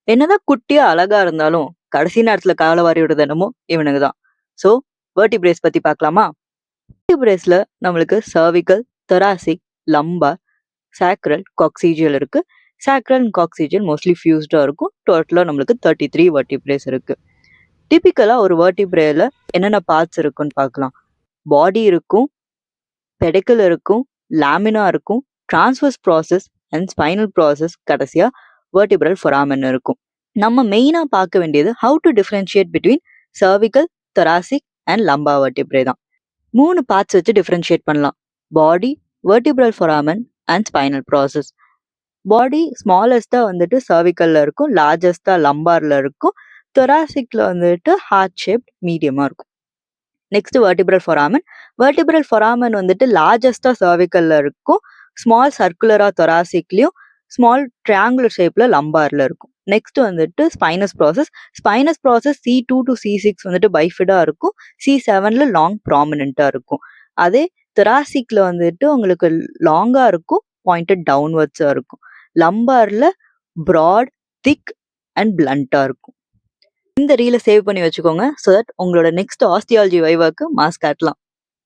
என்னதான் குட்டியா அழகா இருந்தாலும், கடைசி நேரத்துல கால வாரி விடுறது என்னமோ இவனுங்க தான். ஸோ, வெர்டிபிரேஸ் பத்தி பார்க்கலாமா? வெர்டிபிரேஸ்ல நம்மளுக்கு சர்விக்கல், தொராசிக், லம்பார், சாக்ரல், காக்ஸிஜியல் இருக்கு. சாக்ரல் அண்ட் காக்ஸிஜியல் மோஸ்ட்லி ஃபியூஸ்டா இருக்கும். டோட்டலா நம்மளுக்கு 33 வெர்டிபிரேஸ் இருக்கு. டிபிக்கலா ஒரு வெர்டிபிரேல என்னென்ன பார்ட்ஸ் இருக்குன்னு பார்க்கலாம். பாடி இருக்கும், பெடிக்கல் இருக்கும், லாமினா இருக்கும், transverse process and spinal process, கடைசியா வெர்டிபிரல் ஃபொராமன் இருக்கும். நம்ம மெயினா பார்க்க வேண்டியது how to differentiate between cervical, thoracic and lumbar vertebrae தான். 3 பார்ட்ஸ் வச்சு டிஃபரன்ஷியேட் பண்ணலாம். Body, vertebral foramen and spinal process. Body ஸ்மாலஸ்டா வந்துட்டு சர்விக்கல்ல இருக்கும், லார்ஜஸ்டா லம்பார்ல இருக்கும், தொராசிக்ல வந்துட்டு ஹார்ட் ஷேப் மீடியமா இருக்கும். Next vertebral foramen. Vertebral foramen வந்துட்டு லார்ஜஸ்டா சர்விக்கல்ல இருக்கும், ஸ்மால் சர்க்குலரா தொராசிக்லயும், ஸ்மால் ட்ரையாங்குலர் ஷேப்ல லம்பார்ல இருக்கும். நெக்ஸ்ட் வந்துட்டு spinach process. Spinach process C2 to C6 வந்துட்டு பைஃபிடா இருக்கும், C7ல லாங் ப்ராமினென்ட்டா இருக்கும். அதே தொராசிக்ல வந்துட்டு உங்களுக்கு லாங்கா இருக்கும், பாயிண்டட் டவுன்வர்ட்ஸா இருக்கும். லம்பார்ல ப்ராட், திக் அண்ட் பிளண்டா இருக்கும். இந்த ரீலை சேவ் பண்ணி வச்சுக்கோங்க, ஸோ தட் உங்களோட நெக்ஸ்ட் ஆஸ்டியாலஜி வைவாக்கு மார்க்ஸ் காட்டலாம்.